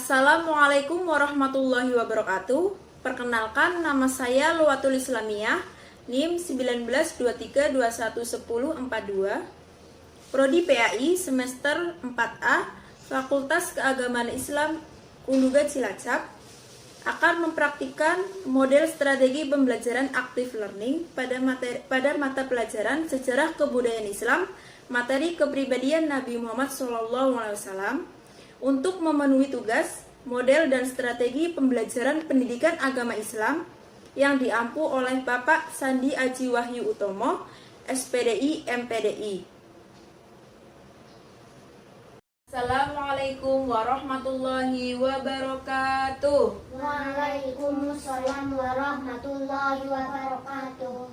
Assalamualaikum warahmatullahi wabarakatuh. Perkenalkan, nama saya Luwatul Islamiyah, NIM 1923211042, Prodi PAI semester 4A, Fakultas Keagamaan Islam Uluga Cilacap, akan mempraktikkan model strategi pembelajaran active learning pada mata pelajaran Sejarah Kebudayaan Islam, materi kepribadian Nabi Muhammad SAW, untuk memenuhi tugas, model dan strategi pembelajaran pendidikan agama Islam yang diampu oleh Bapak Sandi Aji Wahyu Utomo, SPDI MPDI. Assalamualaikum warahmatullahi wabarakatuh. Waalaikumsalam warahmatullahi wabarakatuh.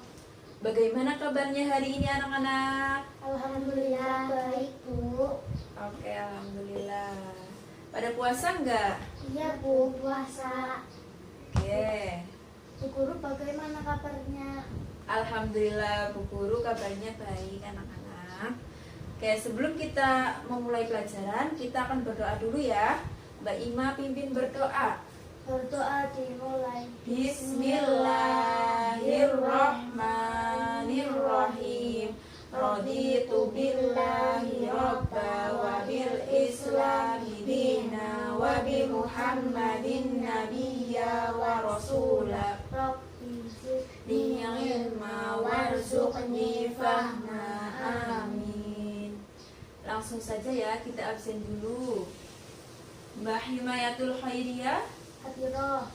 Bagaimana kabarnya hari ini anak-anak? Alhamdulillah baik, Bu. Oke, alhamdulillah. Pada puasa enggak? Iya, Bu, puasa. Oke. Bu Guru, bagaimana kabarnya? Alhamdulillah Bu Guru kabarnya baik anak-anak. Oke, sebelum kita memulai pelajaran, kita akan berdoa dulu ya. Mbak Ima pimpin berdoa. Berdoa dimulai. Bismillahirrahmanirrahim. Raditu billahi rabba wa bil islami dina wa bi Muhammadin nabiyya wa rasula. Rabbi Zidni ilma warzuqni fahma. Amin. Langsung saja ya, kita absen dulu. Mbak Himayatul Khairiyah, hadirah.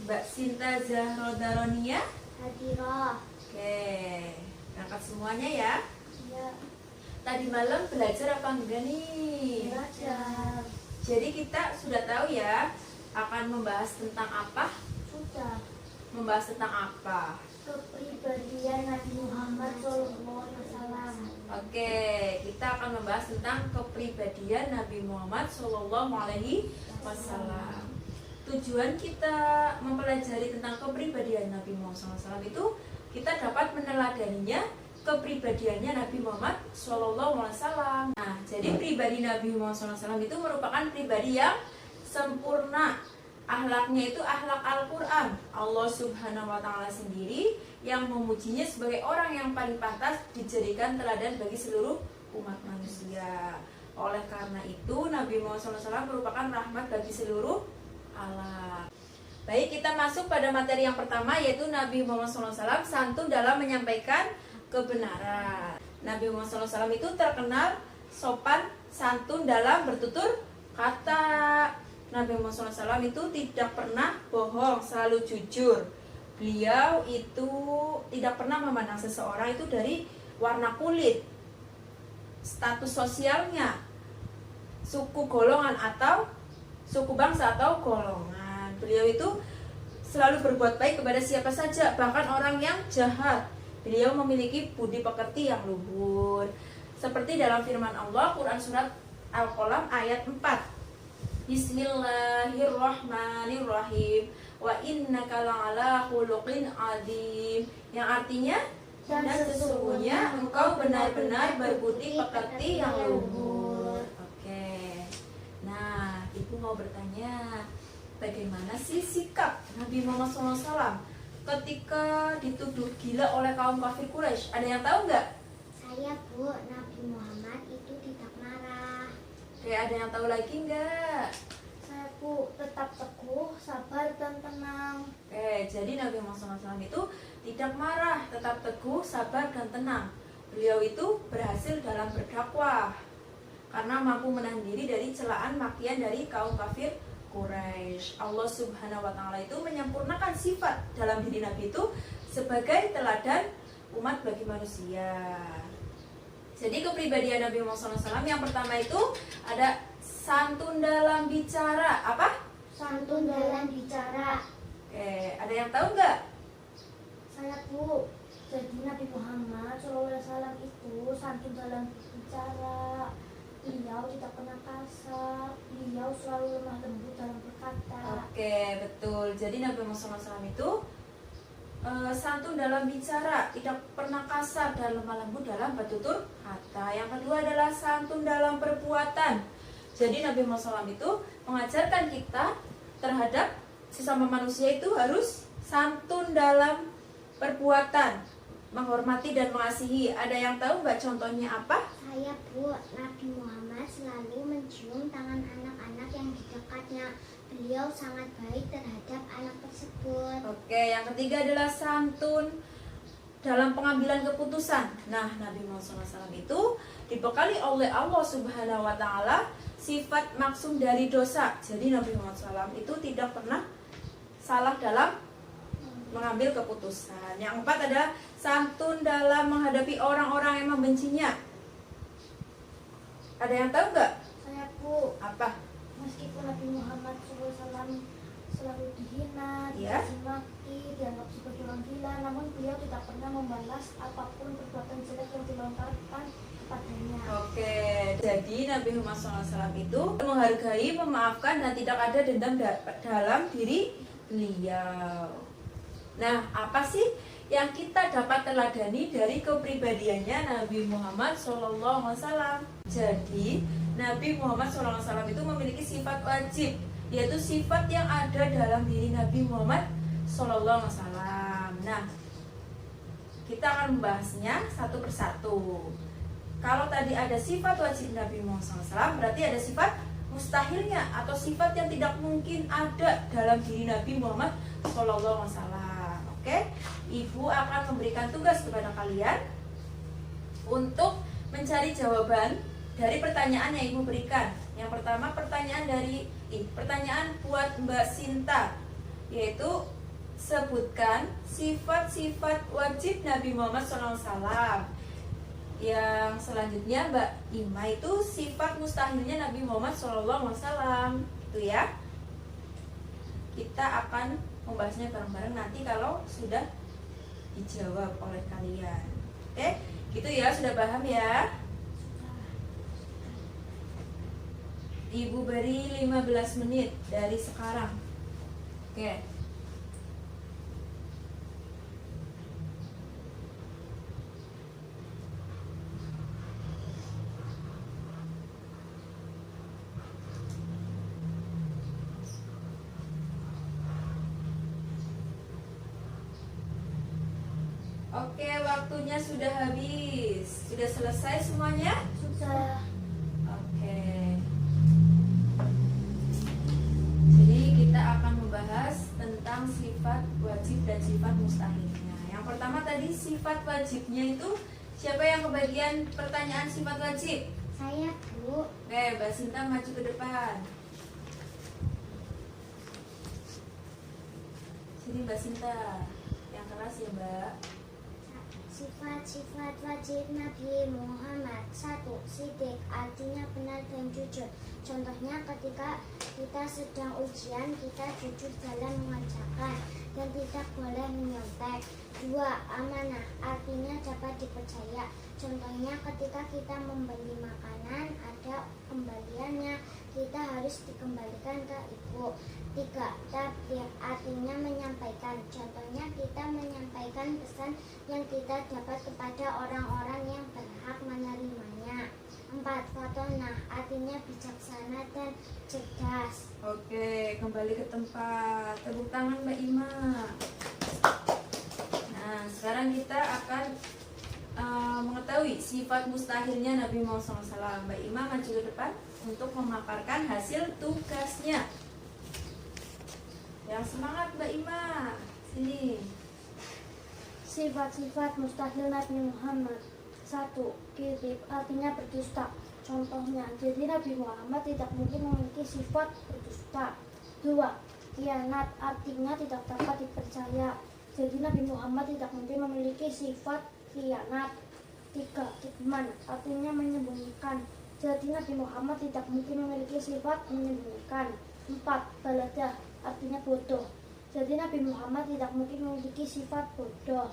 Mbak Sinta Zahro Daronia. Hadirah. Oke, berangkat semuanya ya. Iya, Tadi malam belajar apa enggak nih? belajar. Jadi kita sudah tahu ya akan membahas tentang apa? Sudah. Membahas tentang apa? Kepribadian Nabi Muhammad SAW. Oke, kita akan membahas tentang kepribadian Nabi Muhammad SAW. Tujuan kita mempelajari tentang kepribadian Nabi Muhammad SAW itu kita dapat meneladaninya kepribadiannya Nabi Muhammad SAW. Nah, jadi pribadi Nabi Muhammad SAW itu merupakan pribadi yang sempurna. Akhlaknya itu akhlak Al-Quran. Allah Subhanahu wa Ta'ala sendiri yang memujinya sebagai orang yang paling pantas dijadikan teladan bagi seluruh umat manusia. Oleh karena itu, Nabi Muhammad SAW merupakan rahmat bagi seluruh alam. Baik, kita masuk pada materi yang pertama, yaitu Nabi Muhammad SAW santun dalam menyampaikan kebenaran. Nabi Muhammad SAW itu terkenal sopan santun dalam bertutur kata. Nabi Muhammad SAW itu tidak pernah bohong, selalu jujur. Beliau itu tidak pernah memandang seseorang itu dari warna kulit, status sosialnya, suku, golongan, atau suku, bangsa, atau golongan. Beliau itu selalu berbuat baik kepada siapa saja, bahkan orang yang jahat. Beliau memiliki budi pekerti yang luhur. Seperti dalam firman Allah, Quran Surat Al-Qalam ayat 4. Bismillahirrahmanirrahim. Wa innaka la'ala khuluqin adzim. Yang artinya, dan sesungguhnya engkau benar-benar berbudi pekerti yang luhur. Oke. Nah, Ibu mau bertanya, bagaimana sih sikap Nabi Muhammad SAW ketika dituduh gila oleh kaum kafir Quraisy? Ada yang tahu nggak? Saya, Bu, Nabi Muhammad itu tidak marah. Oke, ada yang tahu lagi nggak? Saya, Bu, tetap teguh, sabar, dan tenang. Oke, jadi Nabi Muhammad SAW itu tidak marah, tetap teguh, sabar, dan tenang. Beliau itu berhasil dalam berdakwah karena mampu menahan diri dari celaan makian dari kaum kafir Quraisy. Allah Subhanahu wa Ta'ala itu menyempurnakan sifat dalam diri Nabi itu sebagai teladan umat bagi manusia. Jadi kepribadian Nabi Muhammad SAW yang pertama itu ada santun dalam bicara. Apa? Santun dalam bicara. Oke, ada yang tahu nggak? Saya, Bu, jadi Nabi Muhammad SAW itu santun dalam bicara. Beliau tidak pernah kasar. Beliau selalu lemah lembut dalam berkata. Oke, betul. Jadi Nabi Muhammad SAW itu santun dalam bicara, tidak pernah kasar dan lemah lembut dalam bertutur kata. Yang kedua adalah santun dalam perbuatan. Jadi Nabi Muhammad SAW itu mengajarkan kita terhadap sesama manusia itu harus santun dalam perbuatan, menghormati dan mengasihi. Ada yang tahu nggak contohnya apa? Saya, Bu. Nabi Muhammad selalu mencium tangan anak-anak yang di dekatnya. Beliau sangat baik terhadap anak tersebut. Oke, yang ketiga adalah santun dalam pengambilan keputusan. Nah, Nabi Muhammad SAW itu dibekali oleh Allah Subhanahu wa Ta'ala sifat maksum dari dosa. Jadi Nabi Muhammad SAW itu tidak pernah salah dalam mengambil keputusan. Yang keempat adalah santun dalam menghadapi orang-orang yang membencinya. Ada yang tahu nggak? Saya, Bu. Apa? Meskipun Nabi Muhammad SAW selalu dihina, Ya. dicaci maki, dianggap sebagai orang gila, namun beliau tidak pernah membalas apapun perbuatan jelek yang dilontarkan kepadanya. Oke, jadi Nabi Muhammad SAW itu menghargai, memaafkan, dan tidak ada dendam dalam diri beliau. Nah, apa sih yang kita dapat teladani dari kepribadiannya Nabi Muhammad SAW? Jadi, Nabi Muhammad SAW itu memiliki sifat wajib, yaitu sifat yang ada dalam diri Nabi Muhammad SAW. Nah, kita akan membahasnya satu persatu. Kalau tadi ada sifat wajib Nabi Muhammad SAW, berarti ada sifat mustahilnya atau sifat yang tidak mungkin ada dalam diri Nabi Muhammad SAW. Oke, Ibu akan memberikan tugas kepada kalian untuk mencari jawaban dari pertanyaan yang Ibu berikan. Yang pertama pertanyaan buat Mbak Sinta, yaitu sebutkan sifat-sifat wajib Nabi Muhammad SAW. Yang selanjutnya Mbak Ima itu sifat mustahilnya Nabi Muhammad SAW. Itu ya. Kita akan membahasnya bareng-bareng nanti kalau sudah dijawab oleh kalian. Oke, gitu ya, sudah paham ya? Ibu beri 15 menit dari sekarang. Oke. Oke, waktunya sudah habis. Sudah selesai semuanya? Sudah. Oke. Jadi kita akan membahas tentang sifat wajib dan sifat mustahilnya. Yang pertama tadi sifat wajibnya itu siapa yang kebagian pertanyaan sifat wajib? Saya, Bu. Oke, Mbak Sinta maju ke depan. Sini Mbak Sinta. Yang keras ya, Mbak. Sifat-sifat wajib Nabi Muhammad. 1. Sidik, artinya benar dan jujur. Contohnya ketika kita sedang ujian, kita jujur dalam mengerjakan dan tidak boleh menyontek. 2. Amanah, artinya dapat dipercaya. Contohnya ketika kita membeli makanan, ada kembaliannya, kita harus dikembalikan ke ibu. 3. Tabligh, artinya menyampaikan. Contohnya kita menyampaikan pesan yang kita dapat kepada orang-orang yang berhak menerimanya. 4. Fatonah, artinya bijaksana dan cerdas. Oke, kembali ke tempat. Tepuk tangan Mbak Ima. Nah, sekarang kita akan mengetahui sifat mustahilnya Nabi Muhammad SAW. Mbak Ima maju ke depan untuk memaparkan hasil tugasnya. Yang semangat Mbak Ima. Sini. Sifat-sifat mustahil Nabi Muhammad. 1. Kadzib, artinya berdusta. Contohnya, jadi Nabi Muhammad tidak mungkin memiliki sifat berdusta. 2. Khianat, artinya tidak dapat dipercaya. Jadi Nabi Muhammad tidak mungkin memiliki sifat khianat. 3. Kitman, artinya menyembunyikan. Jadi Nabi Muhammad tidak mungkin memiliki sifat menyembunyikan. 4. Baladah, artinya bodoh. Jadi Nabi Muhammad tidak mungkin memiliki sifat bodoh.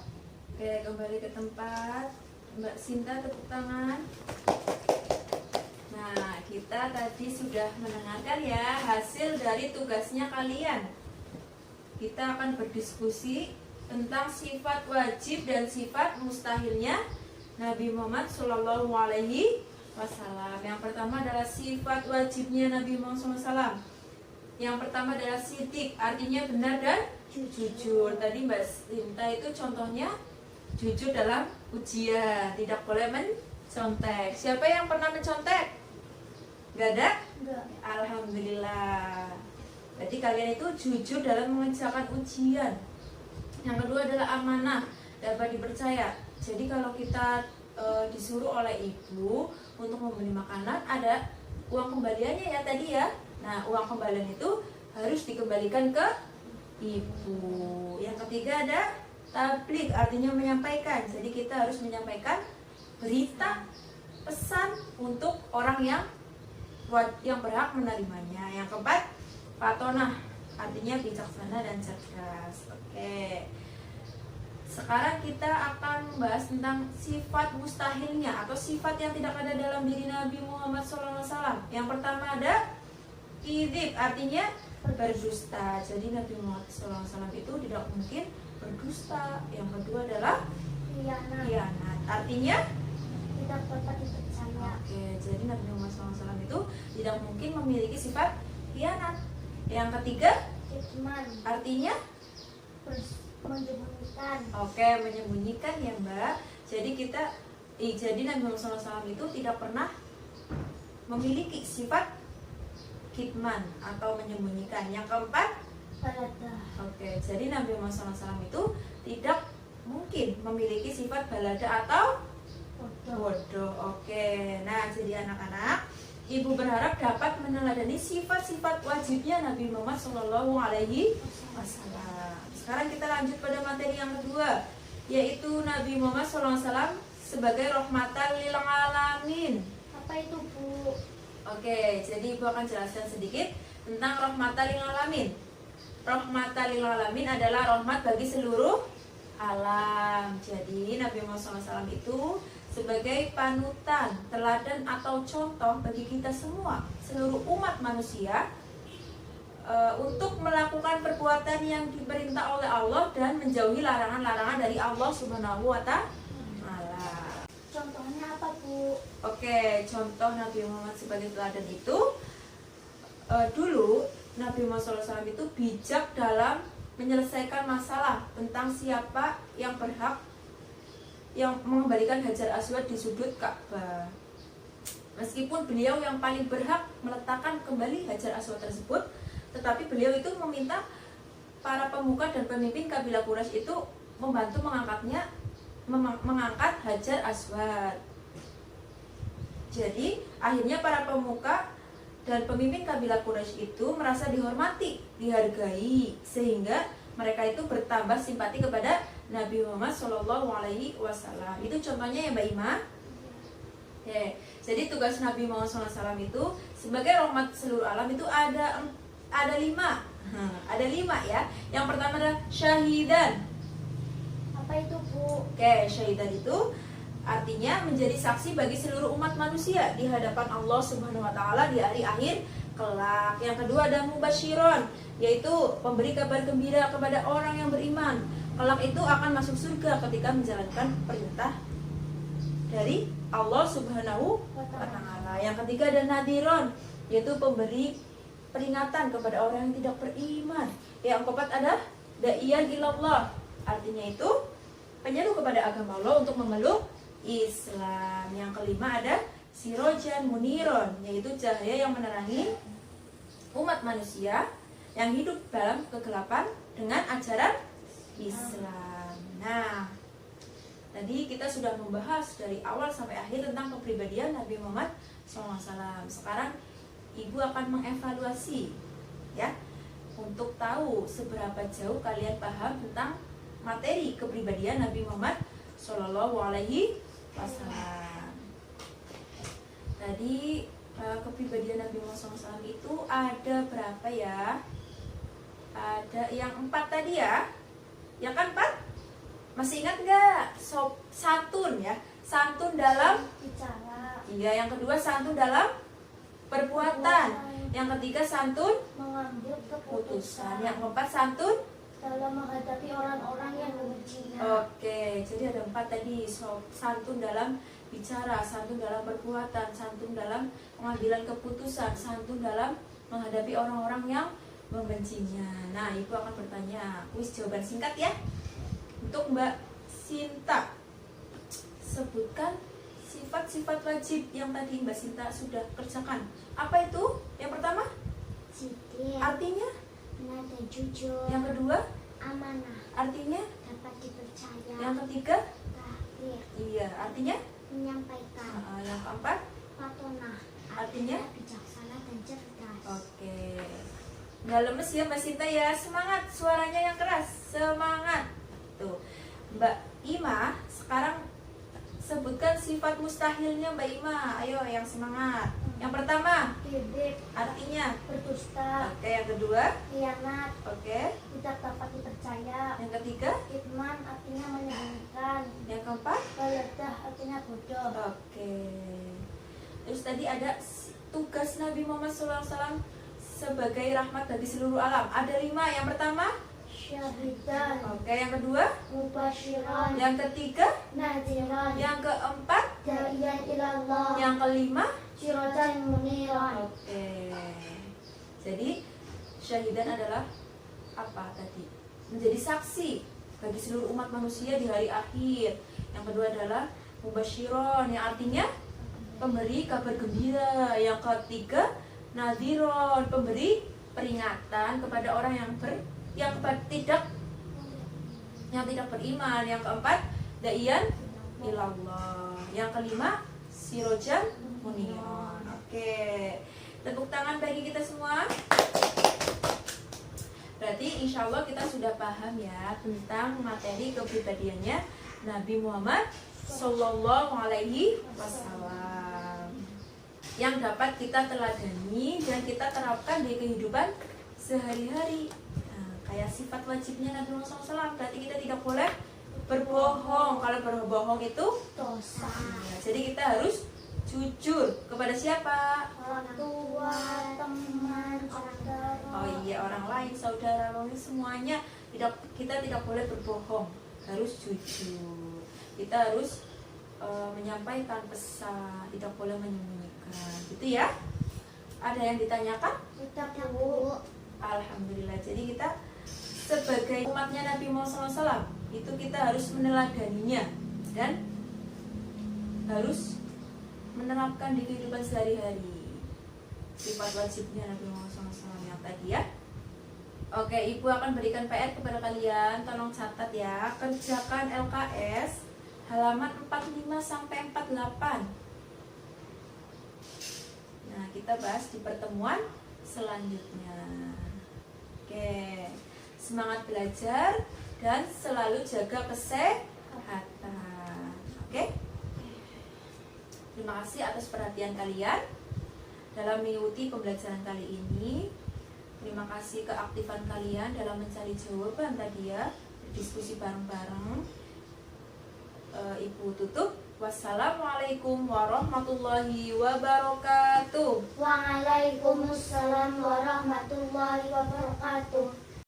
Oke, kembali ke tempat. Mbak Sinta tepuk tangan. Nah, kita tadi sudah mendengarkan ya hasil dari tugasnya kalian. Kita akan berdiskusi tentang sifat wajib dan sifat mustahilnya Nabi Muhammad SAW. Wassalam. Yang pertama adalah sifat wajibnya Nabi Muhammad SAW. Yang pertama adalah sidik, artinya benar dan jujur. Tadi Mbak Sinta itu contohnya jujur dalam ujian, tidak boleh mencontek. Siapa yang pernah mencontek? Gak ada? Enggak. Alhamdulillah. Jadi kalian itu jujur dalam mengerjakan ujian. Yang kedua adalah amanah, dapat dipercaya. Jadi kalau kita disuruh oleh ibu untuk membeli makanan, ada uang kembaliannya ya tadi ya. Nah, uang kembalian itu harus dikembalikan ke ibu. Yang ketiga ada tabligh, artinya menyampaikan. Jadi kita harus menyampaikan berita, pesan untuk orang yang berhak menerimanya. Yang keempat, fatonah, artinya bijaksana dan cerdas. Oke. Sekarang kita akan membahas tentang sifat mustahilnya atau sifat yang tidak ada dalam diri Nabi Muhammad SAW. Yang pertama ada kizib, artinya berdusta. Jadi Nabi Muhammad SAW itu tidak mungkin berdusta. Yang kedua adalah khianat, artinya Tidak dapat dipercaya. oke, jadi Nabi Muhammad SAW itu tidak mungkin memiliki sifat khianat. Yang ketiga, Kitman, artinya menyembunyikan. oke, menyembunyikan ya Mbak. Jadi Nabi Muhammad SAW itu tidak pernah memiliki sifat kitman atau menyembunyikan. Yang keempat, Balada, oke, jadi Nabi Muhammad SAW itu tidak mungkin memiliki sifat balada atau bodoh. bodoh. Oke, nah jadi anak-anak, ibu berharap dapat meneladani sifat-sifat wajibnya Nabi Muhammad SAW. Sekarang kita lanjut pada materi yang kedua, yaitu Nabi Muhammad SAW sebagai rahmatan lil alamin. Apa itu, Bu? Oke, jadi ibu akan jelaskan sedikit tentang rahmatan lil alamin. Rahmatan lil alamin adalah rahmat bagi seluruh alam. Jadi Nabi Muhammad SAW itu sebagai panutan, teladan atau contoh bagi kita semua, seluruh umat manusia, untuk melakukan perbuatan yang diperintah oleh Allah dan menjauhi larangan-larangan dari Allah Subhanahu wa Ta'ala. Contohnya apa, Bu? Oke, contoh Nabi Muhammad sebagai teladan itu, dulu Nabi Muhammad SAW itu bijak dalam menyelesaikan masalah tentang siapa yang berhak yang mengembalikan Hajar Aswad di sudut Ka'bah. Meskipun beliau yang paling berhak meletakkan kembali Hajar Aswad tersebut, tetapi beliau itu meminta para pemuka dan pemimpin kabilah Quraisy itu membantu mengangkat Hajar Aswad. Jadi akhirnya para pemuka dan pemimpin kabilah Quraisy itu merasa dihormati, dihargai, sehingga mereka itu bertambah simpati kepada Nabi Muhammad SAW. Itu contohnya ya Mbak Ima. Oke, jadi tugas Nabi Muhammad SAW itu sebagai rahmat seluruh alam itu ada 5. Ada 5 ya. Yang pertama adalah syahidan. Apa itu, Bu? Oke, syahidan itu artinya menjadi saksi bagi seluruh umat manusia di hadapan Allah Subhanahu wa Ta'ala di hari akhir kelak. Yang kedua ada mubasyiron, yaitu pemberi kabar gembira kepada orang yang beriman. Kelak itu akan masuk surga ketika menjalankan perintah dari Allah Subhanahu wa Ta'ala. Yang ketiga ada nadiron, yaitu pemberi peringatan kepada orang yang tidak beriman. Yang keempat ada da'iyan ilallah, artinya itu penyeru kepada agama Allah untuk memeluk Islam. Yang kelima ada sirojan muniron, yaitu cahaya yang menerangi umat manusia yang hidup dalam kegelapan dengan ajaran Islam. Nah, tadi kita sudah membahas dari awal sampai akhir tentang kepribadian Nabi Muhammad SAW. Sekarang ibu akan mengevaluasi ya, untuk tahu seberapa jauh kalian paham tentang materi kepribadian Nabi Muhammad SAW. Tadi kepribadian Nabi Muhammad SAW itu ada berapa ya? Ada yang 4 tadi ya? Yang kan 4? Masih ingat nggak? Santun ya, santun dalam Bicara, iya. Yang kedua santun dalam perbuatan. Yang ketiga santun mengambil putusan. keputusan, Yang keempat santun. dalam menghadapi orang-orang yang membencinya. Oke, jadi ada 4 tadi. Santun dalam bicara, santun dalam perbuatan, santun dalam pengambilan keputusan, santun dalam menghadapi orang-orang yang membencinya. Nah, Ibu akan bertanya, kuis jawaban singkat ya. Untuk Mbak Sinta, sebutkan sifat-sifat wajib yang tadi Mbak Sinta sudah kerjakan. Apa itu? Yang pertama, Jujur, artinya. benar dan jujur. Yang kedua, Amanah, artinya. dapat dipercaya. Yang ketiga, Terakhir, iya, artinya. menyampaikan. Yang keempat, Patonah, artinya. bijaksana dan cerdas. Oke. Nggak lemes ya Mbak Sinta ya. Semangat, suaranya yang keras. Semangat. Tuh. Mbak Ima, sekarang sebutkan sifat mustahilnya Mbak Ima. Ayo yang semangat. Yang pertama, Kibir, artinya. berdusta, Oke, yang kedua. khianat, Oke. tidak dapat dipercaya. Yang ketiga. Kitman artinya menyembunyikan. Yang keempat. Geledah artinya bodoh. Oke. Terus tadi ada tugas Nabi Muhammad SAW sebagai rahmat bagi seluruh alam. Ada 5. Yang pertama. Syahidan, Oke, yang kedua. mubasyiran, Yang ketiga. nadiran, Yang keempat. da'iyan ilallah, Yang kelima. sirajan muniran. Oke. Jadi syahidan adalah apa tadi? Menjadi saksi bagi seluruh umat manusia di hari akhir. Yang kedua adalah mubasyiron, yang artinya pemberi kabar gembira. Yang ketiga, nadhiron, pemberi peringatan kepada orang yang tidak beriman. Yang keempat, da'iyan ilallah. Yang kelima, sirojan muniron. Oke, tepuk tangan bagi kita semua. Berarti insya Allah kita sudah paham ya tentang materi kepribadiannya Nabi Muhammad Sallallahu Alaihi Wasallam, yang dapat kita teladani dan kita terapkan di kehidupan sehari-hari. Nah, kayak sifat wajibnya Nabi Muhammad SAW, berarti kita tidak boleh berbohong. Kalau berbohong itu Dosa. nah, jadi kita harus jujur kepada siapa? Orang tua, teman, saudara. Oh iya, orang lain, saudara, semuanya. Kita tidak boleh berbohong, harus jujur. Kita harus menyampaikan pesan, tidak boleh menyembunyikan, gitu ya. Ada yang ditanyakan? Kita Bu. Alhamdulillah. Jadi kita sebagai umatnya Nabi Muhammad SAW itu kita harus meneladaninya dan harus menerapkan di kehidupan sehari-hari sifat wajibnya Nabi Muhammad SAW yang tadi ya. Oke, Ibu akan berikan PR kepada kalian. Tolong catat ya. Kerjakan LKS halaman 45 sampai 48. Nah, kita bahas di pertemuan selanjutnya. Oke. Semangat belajar dan selalu jaga kesehatan. Oke? Terima kasih atas perhatian kalian dalam mengikuti pembelajaran kali ini. Terima kasih keaktifan kalian dalam mencari jawaban tadi ya, berdiskusi bareng-bareng. Ibu tutup. Wassalamualaikum warahmatullahi wabarakatuh. Waalaikumsalam warahmatullahi wabarakatuh.